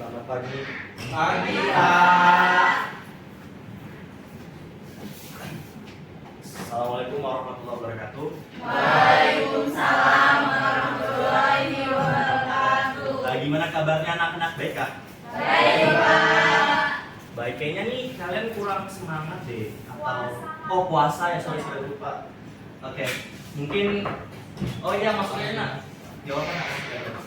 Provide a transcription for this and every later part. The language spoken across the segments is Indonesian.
Selamat pagi. Pagi, Pak. Assalamualaikum warahmatullahi wabarakatuh. Waalaikumsalam warahmatullahi wabarakatuh. Gimana kabarnya anak-anak BK? Baik, Pak. Baik, kayaknya nih kalian kurang semangat deh. Atau puasa ya, sorry lupa. Oke, mungkin iya masuknya enak. Jawabannya apa?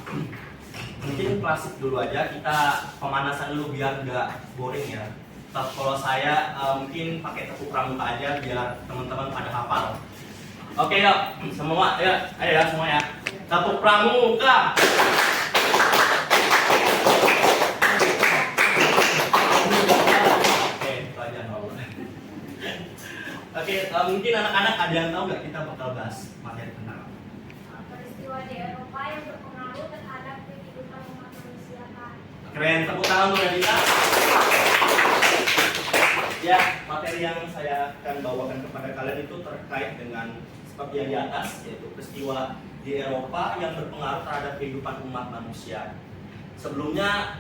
Mungkin klasik dulu aja, kita pemanasan dulu biar nggak boring ya. Kalau saya mungkin pakai tepuk pramuka aja biar teman-teman pada hafal. Oke yuk, semua ya, ayo ya semua ya. Tepuk pramuka. Oke, itu aja no. Oke, mungkin anak-anak ada yang tahu nggak kita bakal bahas materi tentang apa? Peristiwa di Eropa yang berpengaruh terhadap kehidupan umat manusia, Pak. Keren, tepuk tangan untuk Radita. Ya, materi yang saya akan bawakan kepada kalian itu terkait dengan seperti yang di atas, yaitu peristiwa di Eropa yang berpengaruh terhadap kehidupan umat manusia. Sebelumnya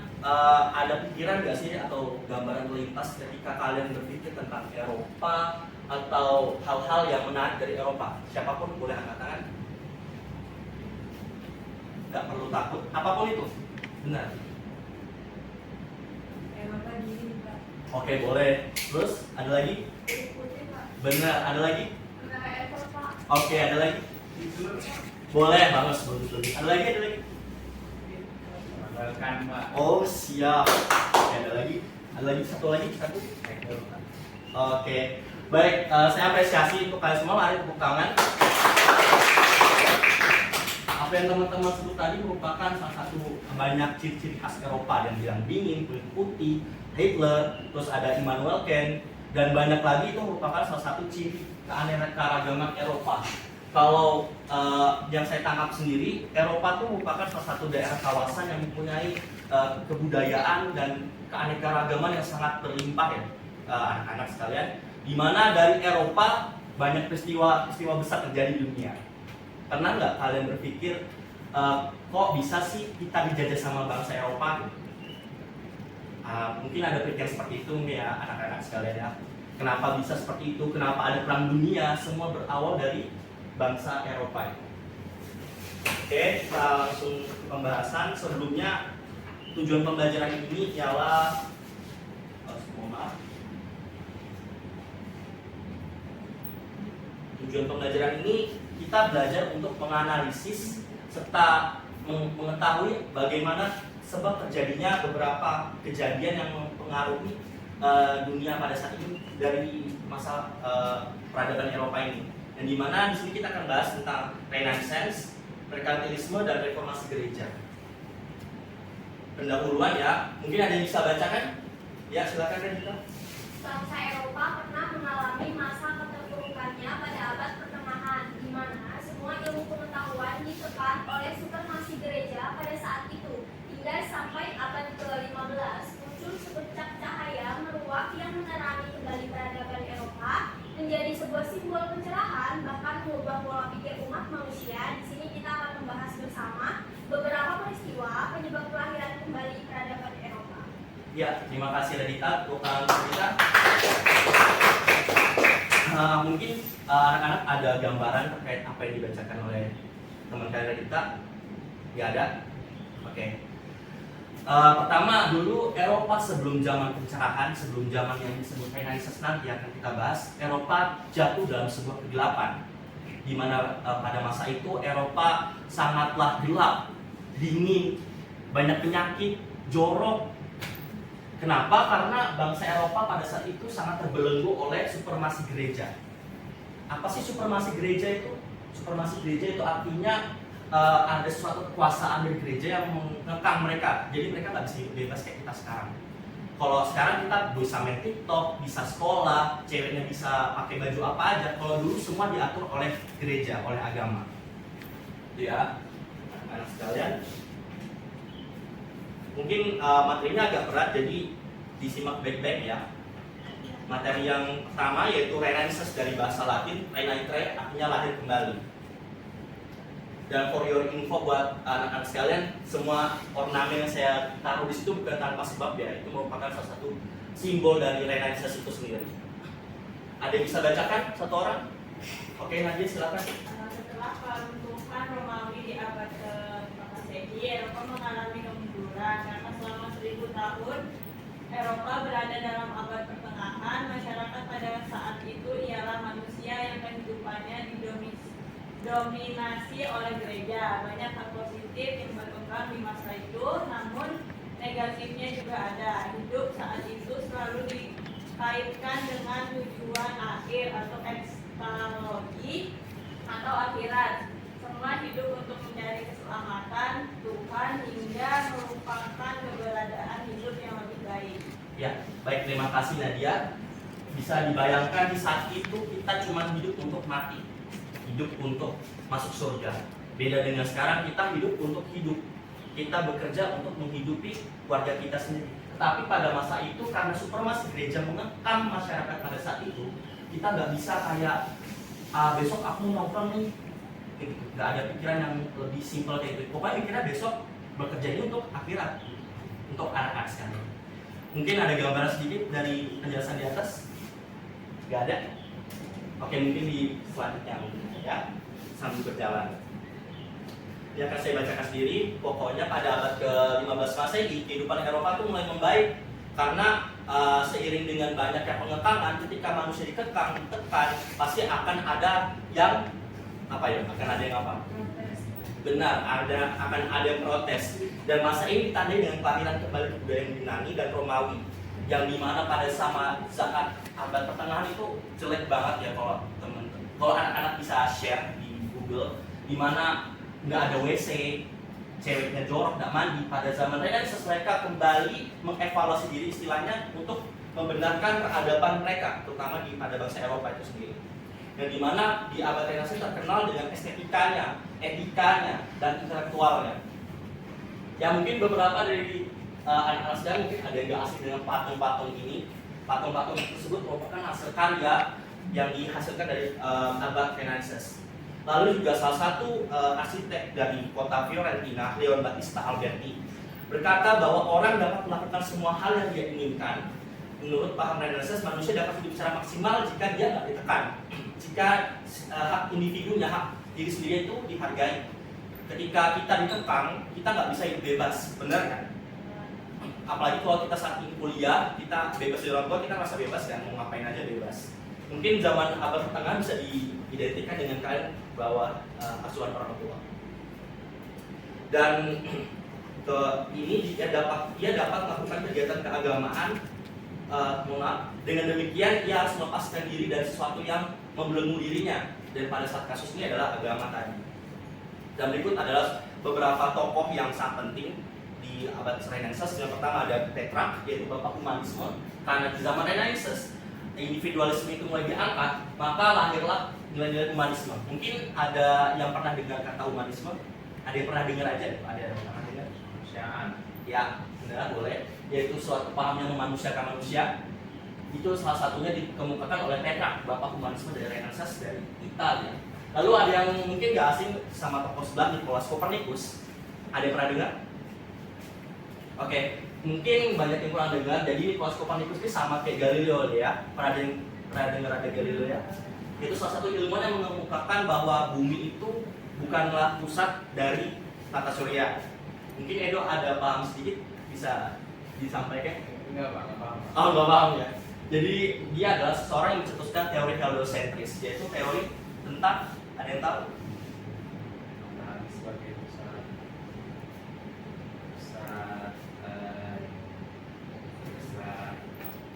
ada pikiran nggak sih atau gambaran lintas ketika kalian berpikir tentang Eropa atau hal-hal yang menarik dari Eropa? Siapapun boleh angkat tangan. Nggak perlu takut, apapun itu. Benar. Eropa dingin, Pak. Oke, boleh. Terus ada lagi? Putih, Pak. Benar, ada lagi? Negara Eropa. Oke, ada lagi? Boleh, bagus. Ada lagi? Kan, Pak. Oh, siap. Oke, ada lagi? Satu lagi? Oke. Baik, saya apresiasi untuk kalian semua. Mari tepuk tangan. Apa yang teman-teman sebut tadi merupakan salah satu banyak ciri-ciri khas Eropa yang bilang dingin, kulit putih, Hitler, terus ada Immanuel Kant, dan banyak lagi itu merupakan salah satu ciri keanekaragaman Eropa. Kalau yang saya tangkap sendiri, Eropa itu merupakan salah satu daerah kawasan yang mempunyai kebudayaan dan keanekaragaman yang sangat berlimpah ya, anak-anak sekalian. Di mana dari Eropa banyak peristiwa besar terjadi di dunia. Pernah nggak kalian berpikir kok bisa sih kita dijajah sama bangsa Eropa? Mungkin ada pikiran seperti itu ya anak-anak sekalian ya. Kenapa bisa seperti itu? Kenapa ada perang dunia? Semua berawal dari bangsa Eropa itu. Oke, kita langsung ke pembahasan. Sebelumnya tujuan pembelajaran ini ialah tujuan pembelajaran ini kita belajar untuk menganalisis serta mengetahui bagaimana sebab terjadinya beberapa kejadian yang mempengaruhi dunia pada saat ini dari masa peradaban Eropa ini. Dan di mana di sini kita akan bahas tentang Renaissance, merkantilisme dan reformasi gereja. Pendahuluan ya, mungkin ada yang bisa bacakan? Ya, silakan Renita. Bangsa Eropa pernah mengalami masa keterpurukannya pada abad pertengahan, di mana semua ilmu pengetahuan ditekan oleh supremasi gereja pada saat itu. Hingga sampai abad ke-15 muncul sebercak cahaya meruak yang menerangi kembali peradaban Eropa menjadi sebuah simbol pencerahan, bahkan mengubah pola pikir umat manusia. Di sini kita akan membahas bersama beberapa peristiwa penyebab kelahiran kembali peradaban Eropa. Ya, terima kasih Radita. Bukan Radita. Mungkin anak-anak ada gambaran terkait apa yang dibacakan oleh teman kalian Radita? Nggak ada? Oke. Pertama dulu Eropa sebelum zaman pencerahan, sebelum zaman yang disebut Renaissance nanti akan kita bahas, Eropa jatuh dalam sebuah kegelapan, di mana pada masa itu Eropa sangatlah gelap, dingin, banyak penyakit, jorok. Kenapa? Karena bangsa Eropa pada saat itu sangat terbelenggu oleh supremasi gereja. Apa sih supremasi gereja itu? Supremasi gereja itu artinya ada suatu kekuasaan dari gereja yang mengekang mereka. Jadi mereka nggak bisa hidup bebas kayak kita sekarang. Kalau sekarang kita bisa main TikTok, bisa sekolah, ceweknya bisa pakai baju apa aja. Kalau dulu semua diatur oleh gereja, oleh agama. Ya, anak sekalian. Mungkin materinya agak berat, jadi disimak baik-baik ya. Materi yang pertama yaitu Renaissance dari bahasa Latin, renaissere artinya lahir kembali. Dan for your info buat anak-anak sekalian, semua ornamen yang saya taruh di situ bukan tanpa sebab ya, itu merupakan salah satu simbol dari Renaissance itu sendiri. Ada yang bisa bacakan satu orang? Oke, Nadia silakan. Setelah peruntukan Romawi di abad ke-5 Masehi, Eropa mengalami kemunduran karena selama 1000 tahun Eropa berada dalam abad pertengahan. Masyarakat pada saat itu ialah manusia yang kehidupannya didominasi oleh gereja. Banyak hal positif yang berkembang di masa itu, namun negatifnya juga ada. Hidup saat itu selalu dikaitkan dengan tujuan akhir atau ekstalogi atau akhirat. Semua hidup untuk mencari keselamatan Tuhan hingga merupakan keberadaan hidup yang lebih baik. Ya, baik, terima kasih Nadia. Bisa dibayangkan di saat itu kita cuma hidup untuk mati, hidup untuk masuk surga. Beda dengan sekarang, kita hidup untuk hidup. Kita bekerja untuk menghidupi keluarga kita sendiri. Tapi pada masa itu karena supremasi gereja mengekang masyarakat pada saat itu, kita nggak bisa kayak besok aku nongkrong nih. Nggak ada pikiran yang lebih simpel kayak gitu. Pokoknya pikirnya besok bekerja ini untuk akhirat, untuk anak-anak sekalian. Mungkin ada gambaran sedikit dari penjelasan di atas? Nggak ada? Oke, mungkin di selanjutnya ya, sambil berjalan. Ya akan saya bacakan sendiri. Pokoknya pada abad ke-15 Masehi, kehidupan Eropa itu mulai membaik karena seiring dengan banyaknya pengekangan, ketika manusia dikekang, ditekan, pasti akan ada yang apa ya? Akan ada yang apa? Benar, akan ada yang protes. Dan masa ini ditandai dengan kelahiran kembali kebudayaan Yunani dan Romawi, yang dimana pada saat abad pertengahan itu jelek banget ya kalau teman-teman. Kalau anak-anak bisa share di Google, dimana nggak ada WC, ceweknya jorok, nggak mandi. Pada zaman Renaissance mereka kembali mengevaluasi diri, istilahnya untuk membenarkan peradaban mereka, terutama pada bangsa Eropa itu sendiri. Dan dimana di abad Renaissance terkenal dengan estetikanya, etikanya, dan intelektualnya. Ya mungkin beberapa dari anak-anak sekarang mungkin ada yang nggak asing dengan patung-patung ini. Patung-patung tersebut merupakan hasil karya yang dihasilkan dari abad Renaissance. Lalu juga salah satu arsitek dari kota Fiorentina, Leon Battista Alberti, berkata bahwa orang dapat melakukan semua hal yang dia inginkan. Menurut paham Renaissance, manusia dapat hidup secara maksimal jika dia nggak ditekan, jika hak individunya, hak diri sendiri itu dihargai. Ketika kita ditekan, kita nggak bisa hidup bebas, benar kan? Apalagi kalau kita saat ini kuliah, kita bebas dari orang tua, kita merasa bebas kan, mau ngapain aja bebas. Mungkin zaman abad pertengahan bisa diidentikan dengan kalian bahwa asuhan orang tua. Dan ini dia dapat melakukan kegiatan keagamaan. Dengan demikian ia harus melepaskan diri dari sesuatu yang membelenggu dirinya. Dan pada saat kasus ini adalah agama tadi. Dan berikut adalah beberapa tokoh yang sangat penting di abad Renaissance. Yang pertama ada Petrarch, yaitu bapak humanisme. Karena di zaman Renaissance individualisme itu mulai diangkat, maka lahirlah nilai-nilai humanisme. Mungkin ada yang pernah dengar kata humanisme? Ada yang pernah dengar aja? Ada yang pernah dengar? Kemanusiaan. Ya, benar, boleh. Yaitu suatu paham yang memanusiakan manusia. Itu salah satunya dikemukakan oleh Petrarch, bapak humanisme dari Renaissance dari Italia. Lalu ada yang mungkin gak asing sama tokoh sebelah, Nicolaus Copernicus. Ada yang pernah dengar? Oke, mungkin banyak yang kurang dengar. Jadi Nicolaus Copernicus ini sama kayak Galileo ya. Pernah dengar ada Galileo ya? Itu salah satu ilmuwan yang mengemukakan bahwa bumi itu bukanlah pusat dari tata surya. Mungkin Edo ada paham sedikit, bisa disampaikan? Enggak Pak, enggak paham. Oh, nggak paham ya. Jadi dia adalah seseorang yang mencetuskan teori heliocentris, yaitu teori tentang, ada yang tahu? Nah, sebagai pusat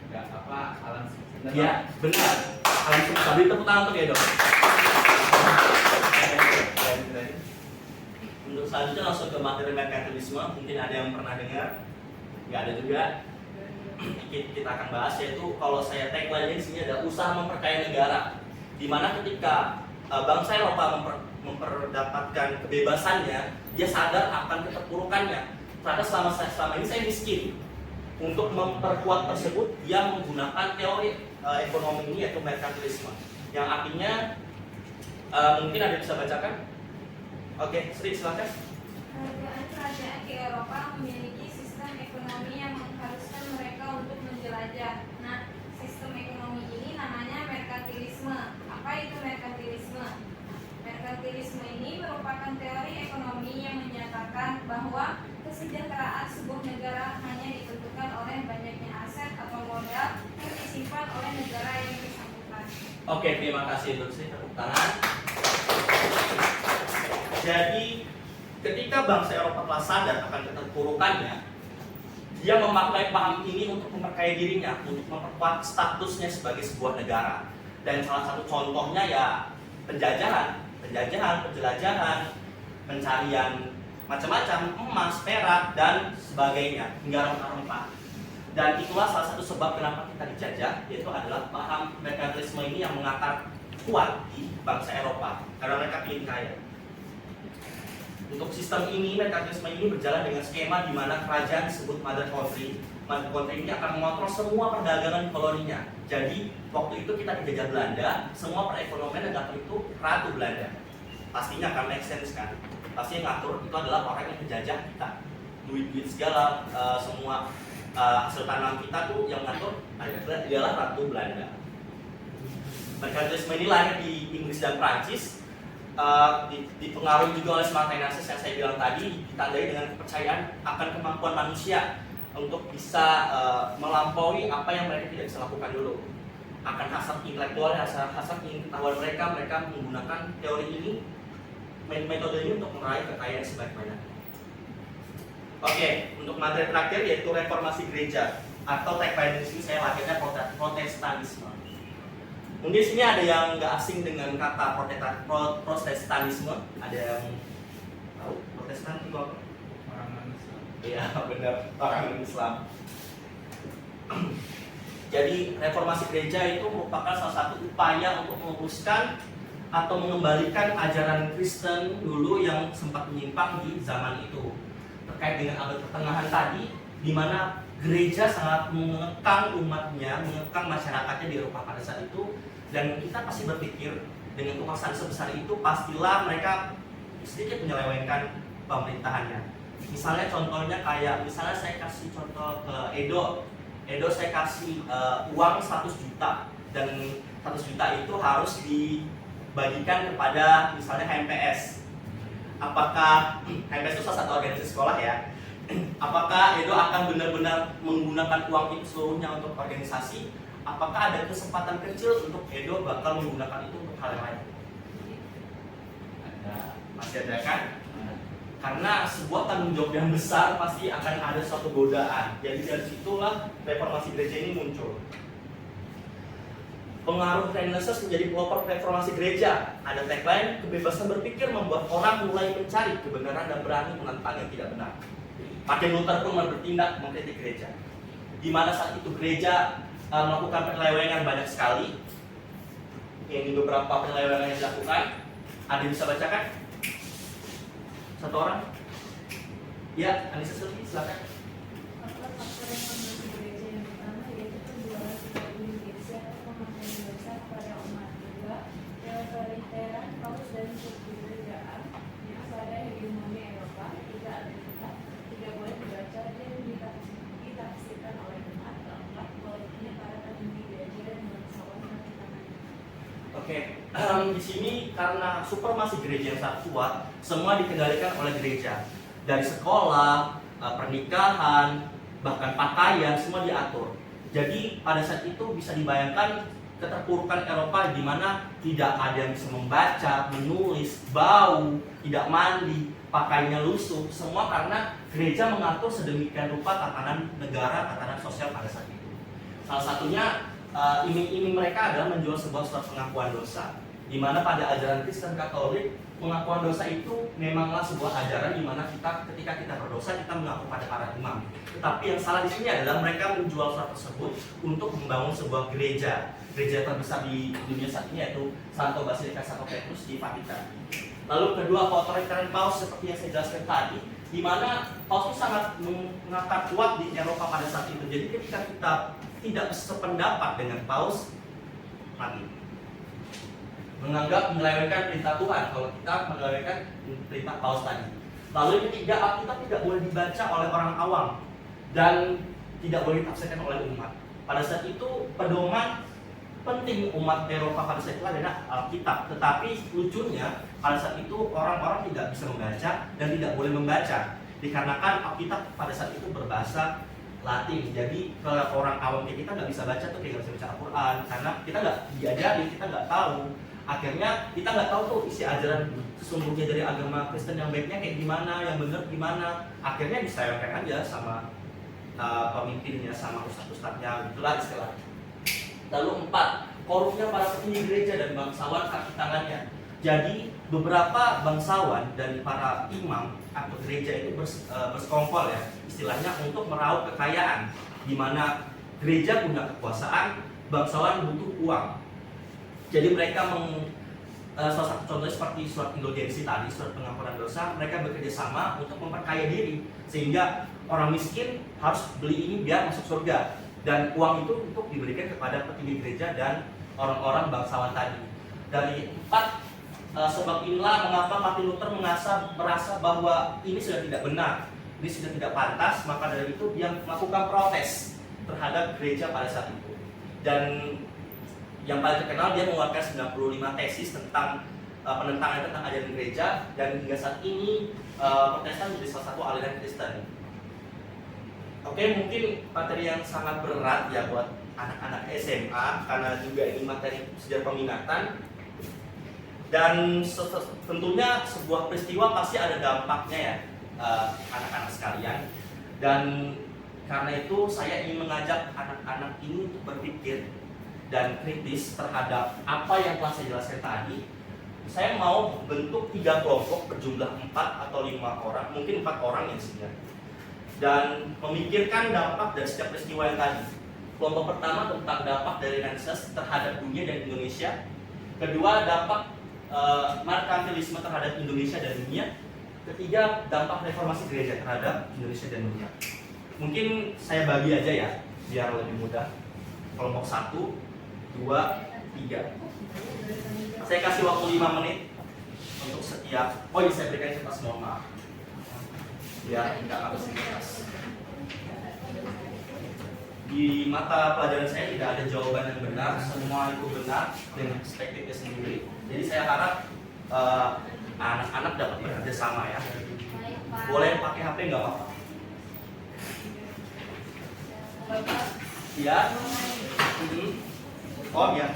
enggak apa alam semesta. Ya, benar. Alam semesta. Beri tepuk tangan untuk dia dong. Untuk selanjutnya langsung ke materi merkantilisme. Mungkin ada yang pernah dengar, nggak ada juga. Kita akan bahas, yaitu kalau saya tagline di sini ada usaha memperkaya negara, di mana ketika bangsa Eropa memperdapatkan kebebasannya, dia sadar akan keterpurukannya. Ternyata selama ini saya miskin. Untuk memperkuat tersebut, dia menggunakan teori ekonomi ini, yaitu merkantilisme, yang artinya mungkin ada yang bisa bacakan. Oke, Sri silakan. Kerajaan-kerajaan di Eropa memiliki sistem ekonomi yang mengharuskan mereka untuk menjelajah. Nah, sistem ekonomi ini namanya merkantilisme. Apa itu merkantilisme? Merkantilisme ini merupakan teori ekonomi yang menyatakan bahwa kesejahteraan sebuah negara hanya ditentukan oleh banyaknya aset atau modal yang disimpan oleh negara yang bersangkutan. Oke, terima kasih untuk Sri, tepuk tangan. Jadi ketika bangsa Eropa telah sadar akan keterpurukannya, dia memakai paham ini untuk memperkaya dirinya, untuk memperkuat statusnya sebagai sebuah negara. Dan salah satu contohnya ya penjajahan, penjelajahan, pencarian macam-macam, emas, perak, dan sebagainya, hingga rempah-rempah. Dan itulah salah satu sebab kenapa kita dijajah, yaitu adalah paham merkantilisme ini yang mengakar kuat di bangsa Eropa, karena mereka ingin kaya. Untuk sistem ini, merkantilisme ini berjalan dengan skema di mana kerajaan disebut mother country. Mother country ini akan mengontrol semua perdagangan koloninya. Jadi, waktu itu kita dijajah Belanda, semua perekonomian negara itu ratu Belanda. Pastinya akan make sense kan? Pasti yang ngatur itu adalah orang yang menjajah kita. Duit-duit segala, semua hasil tanam kita tuh yang ngatur adalah ratu Belanda. Merkantilisme ini lahir di Inggris dan Prancis. Dipengaruhi juga oleh semangat Renaissance yang saya bilang tadi, ditandai dengan kepercayaan akan kemampuan manusia untuk bisa melampaui apa yang mereka tidak bisa lakukan dulu. Akan hasrat intelektual, hasrat pengetahuan mereka menggunakan teori ini, metode ini untuk meraih kekayaan sebanyak-banyaknya. Oke, untuk materi terakhir yaitu reformasi gereja atau tagline di sini saya lahirnya Protestanisme. Mungkin sini ada yang nggak asing dengan kata Protestanisme. Ada yang tahu Protestan itu apa? Orang Islam. Iya benar, orang Islam. Jadi reformasi gereja itu merupakan salah satu upaya untuk meluruskan atau mengembalikan ajaran Kristen dulu yang sempat menyimpang di zaman itu. Terkait dengan abad pertengahan tadi, di mana gereja sangat mengekang umatnya, mengekang masyarakatnya di Eropa pada saat itu. Dan kita pasti berpikir dengan kekuasaan sebesar itu pastilah mereka sedikit menyelewengkan pemerintahannya. Misalnya contohnya kayak, misalnya saya kasih contoh ke Edo saya kasih uang 100 juta dan 100 juta itu harus dibagikan kepada misalnya HMPS. Apakah HMPS itu salah satu organisasi sekolah ya? Apakah Edo akan benar-benar menggunakan uang itu seluruhnya untuk organisasi? Apakah ada kesempatan kecil untuk Edo bakal menggunakan itu untuk hal yang lain? Masih ada kan? Karena sebuah tanggung jawab yang besar pasti akan ada suatu godaan. Jadi dari situlah reformasi gereja ini muncul. Pengaruh Renaissance menjadi pelopor reformasi gereja. Ada tagline, kebebasan berpikir membuat orang mulai mencari kebenaran dan berani menentang yang tidak benar. Martin Luther pun bertindak mengkritik gereja. Di mana saat itu gereja melakukan penyelewengan banyak sekali. Ini beberapa penyelewengan yang dilakukan. Ada yang bisa bacakan? Satu orang? Ya, Anissa Silvi, silakan. Faktor reformasi gereja yang pertama yaitu penjualan pribadi gereja atau pemakaian dosa kepada umat. Kedua, keotoriteran paus dan kegerejaan yang pada hegemoni Eropa tidak ada kitab, tidak boleh dibaca dan ditafsirkan oleh umat. Keempat, politiknya para petinggi gereja dan bangsawan menantangannya. Oke, di sini karena supremasi gereja yang sangat kuat, semua dikendalikan oleh gereja. Dari sekolah, pernikahan, bahkan pakaian, semua diatur. Jadi pada saat itu bisa dibayangkan keterpurukan Eropa di mana tidak ada yang bisa membaca, menulis, bau, tidak mandi, pakainya lusuh, semua karena gereja mengatur sedemikian rupa tatanan negara, tatanan sosial pada saat itu. Salah satunya iming-iming mereka adalah menjual sebuah surat pengakuan dosa, di mana pada ajaran Kristen Katolik pengakuan dosa itu memanglah sebuah ajaran di mana ketika kita berdosa kita mengaku pada para imam. Tetapi yang salah di sini adalah mereka menjual surat tersebut untuk membangun sebuah gereja terbesar di dunia saat ini, yaitu Santo Basilika Santo Petrus di Vatikan. Lalu kedua, keotoriteran paus seperti yang saya jelaskan tadi, di mana paus itu sangat mengakar kuat di Eropa pada saat itu. Jadi ketika kita tidak sependapat dengan paus, mati. menganggap menyelewengkan perintah Tuhan kalau kita menyelewengkan perintah Paus tadi. Lalu yang ketiga, Alkitab tidak boleh dibaca oleh orang awam dan tidak boleh ditafsirkan oleh umat. Pada saat itu pedoman penting umat Eropa pada saat itu adalah Alkitab. Tetapi lucunya pada saat itu orang-orang tidak bisa membaca dan tidak boleh membaca dikarenakan Alkitab pada saat itu berbahasa Latin. Jadi kalau orang awam kayak kita nggak bisa baca tuh, kayak nggak bisa baca Al-Quran karena kita nggak diajari, kita nggak tahu. Akhirnya kita nggak tahu tuh isi ajaran sesungguhnya dari agama Kristen yang baiknya kayak gimana, yang benar gimana. Akhirnya disayangkan aja sama pemimpinnya, sama ustadz-ustadznya, gitulah istilahnya. Lalu 4, korupnya para petinggi gereja dan bangsawan kaki tangannya. Jadi beberapa bangsawan dan para imam atau gereja itu bersekongkol ya, istilahnya untuk meraup kekayaan, di mana gereja punya kekuasaan, bangsawan butuh uang. Jadi mereka salah satu contohnya seperti surat indulgensi tadi, surat pengampunan dosa, mereka bekerja sama untuk memperkaya diri sehingga orang miskin harus beli ini biar masuk surga, dan uang itu untuk diberikan kepada petinggi gereja dan orang-orang bangsawan tadi. Dari 4 sebab inilah mengapa Martin Luther merasa bahwa ini sudah tidak benar, ini sudah tidak pantas, maka dari itu dia melakukan protes terhadap gereja pada saat itu. Dan yang paling terkenal, dia mengeluarkan 95 tesis tentang penentangan tentang ajaran gereja, dan hingga saat ini Protestan menjadi salah satu aliran Kristen. Oke, mungkin materi yang sangat berat ya buat anak-anak SMA karena juga ini materi sejarah peminatan. Dan tentunya sebuah peristiwa pasti ada dampaknya ya anak-anak sekalian. Dan karena itu saya ingin mengajak anak-anak ini untuk berpikir dan kritis terhadap apa yang telah saya jelaskan tadi. Saya mau bentuk 3 kelompok berjumlah 4 atau 5 orang, mungkin 4 orang yang sebenarnya, dan memikirkan dampak dari setiap peristiwa yang tadi. Kelompok pertama tentang dampak dari Renaissance terhadap dunia dan Indonesia. Kedua, dampak merkantilisme terhadap Indonesia dan dunia. Ketiga, dampak reformasi gereja terhadap Indonesia dan dunia. Mungkin saya bagi aja ya, biar lebih mudah. Kelompok 1, 2, 3. Saya kasih waktu 5 menit untuk setiap. Oh iya, saya berikan kertas, mohon maaf. Biar tidak harus kertas. Di mata pelajaran saya tidak ada jawaban yang benar, semua itu benar dengan perspektifnya sendiri. Jadi saya harap anak-anak dapat bekerja sama ya. Boleh pakai HP nggak apa-apa. Ya. Oh ya.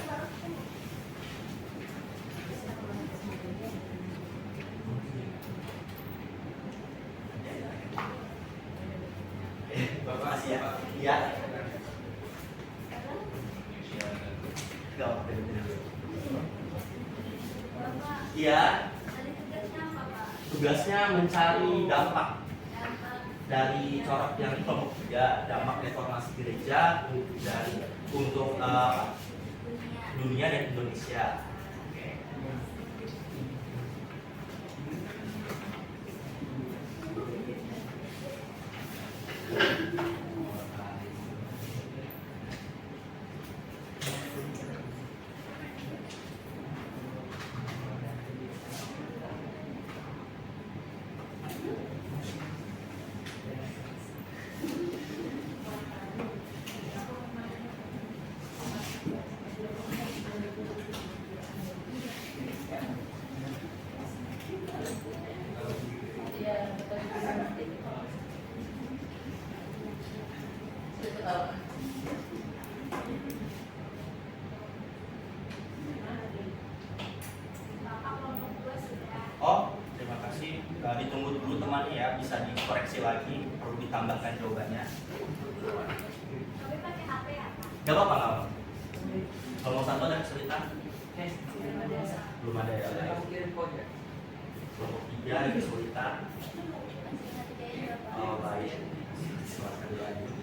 Bapak, Makasih ya. Bapak. Iya. Nggak apa-apa. Bapak, Iya. tadi tugasnya apa, Pak? Tugasnya mencari dampak Dampak dari corak yang kelompok 3, dampak reformasi gereja untuk dunia. dunia dan Indonesia. Bapak kelompok 2 sudah. Oh, terima kasih. Ditunggu dulu temannya ya, bisa dikoreksi lagi, perlu ditambahkan jawabannya. Tapi pakai HP ya, Pak? Gak apa-apa, gak apa-apa. Kalau satu ada kesulitan? Belum ada ya. Kelompok 3 ada kesulitan. Oh baik. Silakan dilanjut.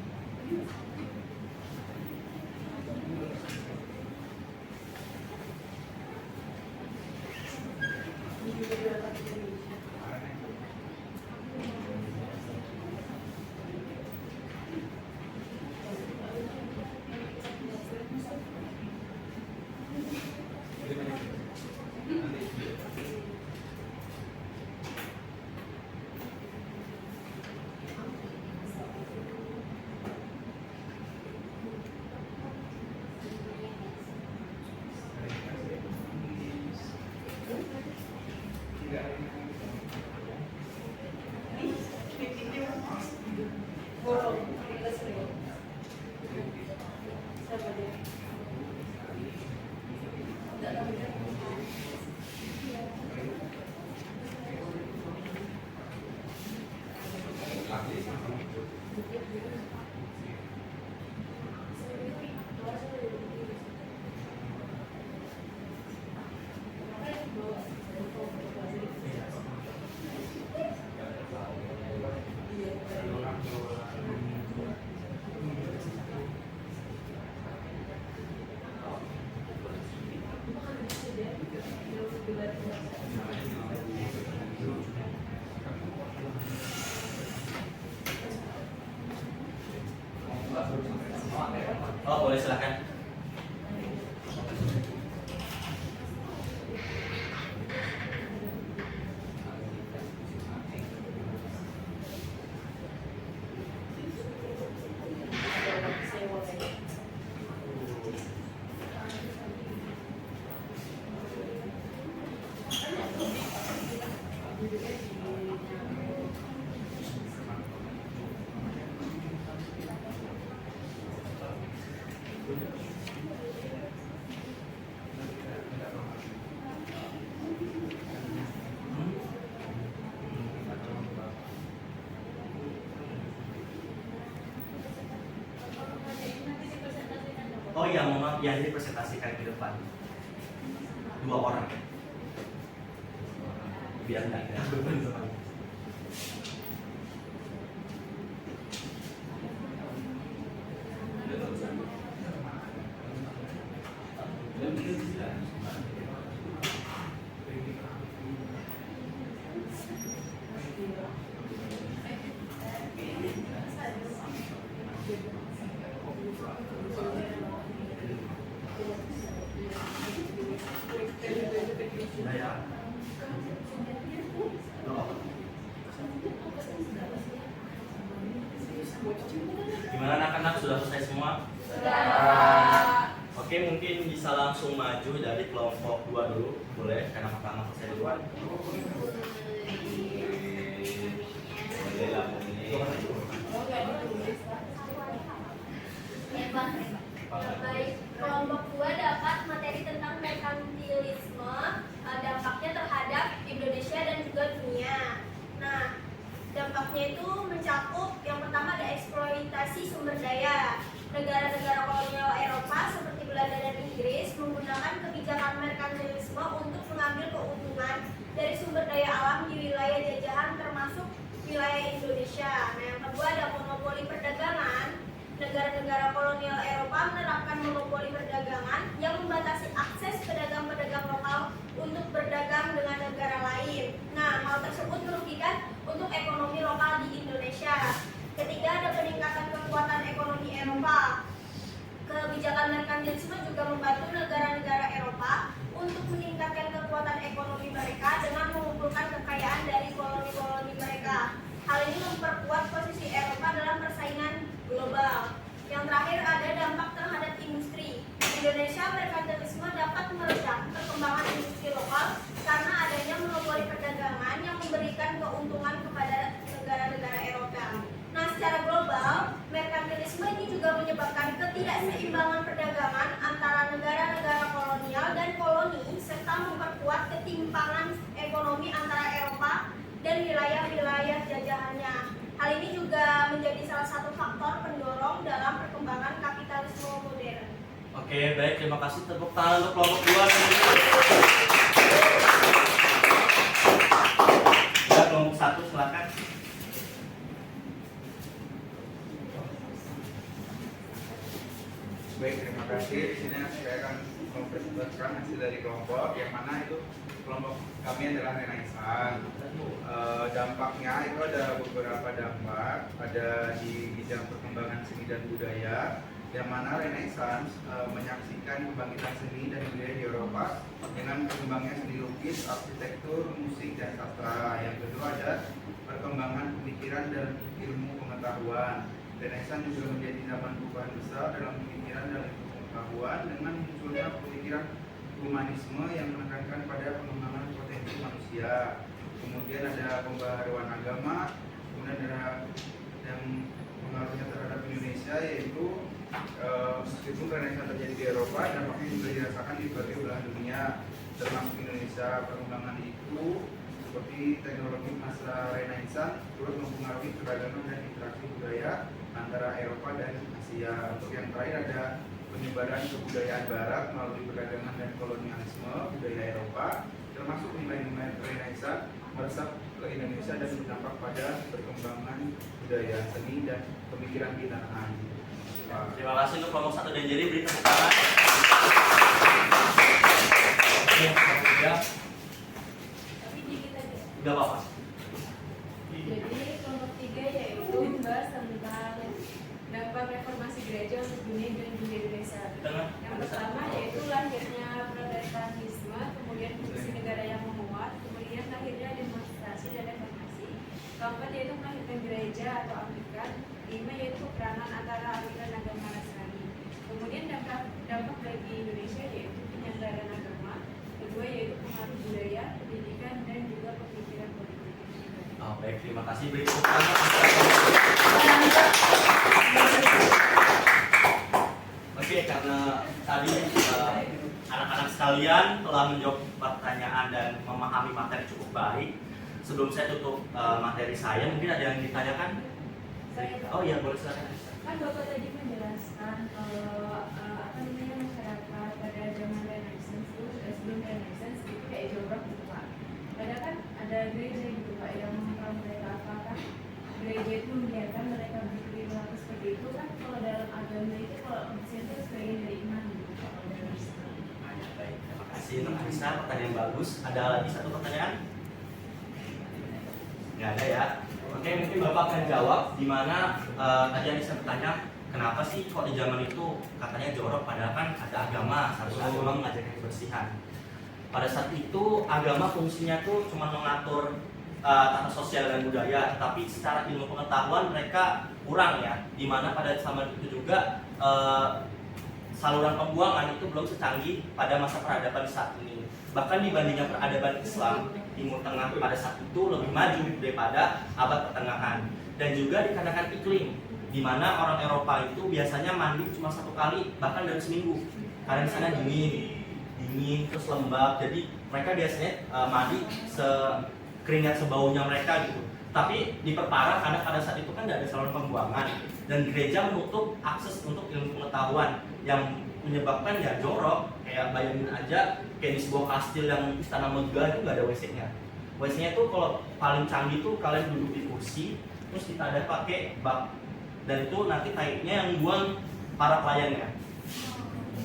Borong, industri. Siapa dia? Oh, boleh silakan. Oh iya, mohon maaf, yang dipresentasikan di depan 2 orang ya. Biar nggak ada beban sama. Sudah ya. Gimana anak-anak, sudah selesai semua? Oke, mungkin bisa langsung maju dari kelompok 2 dulu, boleh? Karena pertama selesai duluan. Baik, kelompok 2 dapat materi tentang merkantilisme, dampaknya terhadap Indonesia dan juga dunia. Nah, dampaknya itu mencakup yang pertama ada eksploitasi sumber daya. Negara-negara kolonial Eropa seperti Belanda dan Inggris menggunakan kebijakan merkantilisme untuk mengambil keuntungan dari sumber daya alam di wilayah jajahan termasuk wilayah Indonesia. Nah, yang kedua ada monopoli perdagangan. Negara-negara kolonial Eropa menerapkan monopoli perdagangan yang membatasi akses pedagang-pedagang lokal untuk berdagang dengan negara lain. Nah, hal tersebut merugikan untuk ekonomi lokal di Indonesia. Ketiga, ada peningkatan kekuatan ekonomi Eropa. Kebijakan merkantilisme juga membantu negara-negara Eropa untuk meningkatkan kekuatan ekonomi mereka dengan mengumpulkan kekayaan dari koloni-koloni mereka. Hal ini memperkuat posisi Eropa dalam persaingan global. Yang terakhir ada dampak terhadap industri. Indonesia merkantilisme dapat meredam perkembangan industri lokal karena adanya monopoli perdagangan yang memberikan keuntungan kepada negara-negara Eropa. Nah, secara global, merkantilisme ini juga menyebabkan ketidakseimbangan perdagangan antara negara-negara kolonial dan koloni serta memperkuat ketimpangan ekonomi antara Eropa dan wilayah-wilayah jajahannya. Hal ini juga menjadi salah satu faktor pendorong dalam perkembangan kapitalisme modern. Oke, baik, terima kasih. Tepuk tangan untuk kelompok 2. Ya, kelompok 1 silakan. Baik, terima kasih. Di sini saya akan mempresentasikan hasil dari kelompok yang mana itu kelompok kami adalah Renaissance. Dampaknya itu ada beberapa dampak, ada di bidang perkembangan seni dan budaya, yang mana Renaissance menyaksikan kebangkitan seni dan budaya di Eropa dengan berkembangnya seni lukis, arsitektur, musik, dan sastra. Yang kedua ada perkembangan pemikiran dan ilmu pengetahuan. Renaissance juga menjadi zaman perubahan besar dalam pemikiran dan ilmu pengetahuan dengan munculnya pemikiran humanisme yang menekankan pada pengembangan potensi manusia. Kemudian ada pembaharuan agama, kemudian ada yang pengaruhnya terhadap Indonesia, yaitu meskipun Renaissance terjadi di Eropa, dampaknya juga dirasakan di berbagai belahan dunia, termasuk Indonesia. Perkembangan itu seperti teknologi masa Renaissance turut mempengaruhi keragaman dan interaksi budaya antara Eropa dan Asia. Untuk yang terakhir ada penyebaran kebudayaan Barat melalui perdagangan dan kolonialisme budaya Eropa, termasuk nilai-nilai Renaissance meresap ke Indonesia dan berdampak pada perkembangan budaya, seni, dan pemikiran di tanah air. Terima kasih untuk kelompok 1 dan Jerry, beri tepuk tangan. Oke, kelompok 3. Tapi dikit aja. Gak apa-apa. Jadi kelompok 3 yaitu membahas tentang dampak reformasi gereja untuk dunia dan dunia Indonesia. Tengah. Yang pertama yaitu lahirnya Protestantisme, kemudian fungsi negara yang menguat, kemudian lahirnya demonstrasi dan reformasi. Keempat yaitu melahirkan gereja atau Anglikan. 5 yaitu peranan antara aliran agama Nasrani. Kemudian dampak bagi Indonesia yaitu penyandaran agama. Kedua yaitu pengaruh budaya, pendidikan, dan juga pemikiran politik. Oh, baik, terima kasih. Beri tepuk tangan. Oke, karena tadi anak-anak sekalian telah menjawab pertanyaan dan memahami materi cukup baik. Sebelum saya tutup materi saya, mungkin ada yang ditanyakan? Oh iya, boleh silakan. Kan Bapak tadi menjelaskan kalau masyarakat pada zaman Renaissance itu sebelum Renaissance itu kayak jorok gitu Pak. Padahal kan ada gereja gitu Pak yang memperoleh mereka apakah gereja itu membiarkan mereka berperilaku seperti itu kan kalau dalam agama itu kalau itu sebagian dari iman gitu Pak. Baik, terima kasih untuk Anissa, pertanyaan bagus. Ada lagi satu pertanyaan? Nggak ada ya? Oke, mungkin Bapak akan jawab di mana tadi Anissa bertanya kenapa sih kok di zaman itu katanya jorok padahal kan ada agama, seharusnya agama mengajarkan kebersihan. Pada saat itu agama fungsinya tuh cuma mengatur tata sosial dan budaya, tapi secara ilmu pengetahuan mereka kurang ya, di mana pada zaman itu juga saluran pembuangan itu belum secanggih pada masa peradaban saat ini. Bahkan dibandingkan peradaban Islam Timur Tengah pada saat itu lebih maju daripada abad pertengahan. Dan juga dikarenakan iklim, di mana orang Eropa itu biasanya mandi cuma 1 kali bahkan dalam seminggu, karena di sana dingin terus lembab, jadi mereka biasanya mandi keringat sebaunya mereka gitu. Tapi diperparah karena pada saat itu kan tidak ada saluran pembuangan dan gereja menutup akses untuk ilmu pengetahuan yang menyebabkan ya jorok. Kayak bayangin aja kayak di sebuah kastil yang istana megah itu nggak ada WC-nya. WC-nya itu kalau paling canggih tuh kalian duduk di kursi terus kita ada pakai bak, dan itu nanti taiknya yang buang para pelayannya.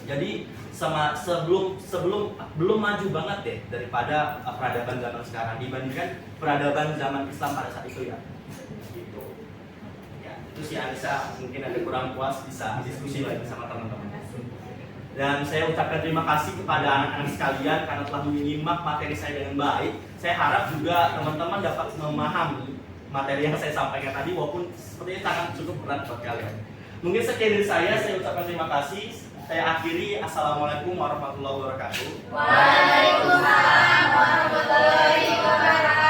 Jadi belum maju banget deh daripada peradaban zaman sekarang dibandingkan peradaban zaman Islam pada saat itu ya. Gitu. Ya, itu si Anissa mungkin ada kurang puas bisa diskusi lagi sama teman-teman. Dan saya ucapkan terima kasih kepada anak-anak sekalian karena telah menyimak materi saya dengan baik. Saya harap juga teman-teman dapat memahami materi yang saya sampaikan tadi walaupun sepertinya sangat cukup berat buat kalian. Mungkin sekian dari saya ucapkan terima kasih. Saya akhiri, assalamualaikum warahmatullahi wabarakatuh. Waalaikumsalam warahmatullahi wabarakatuh.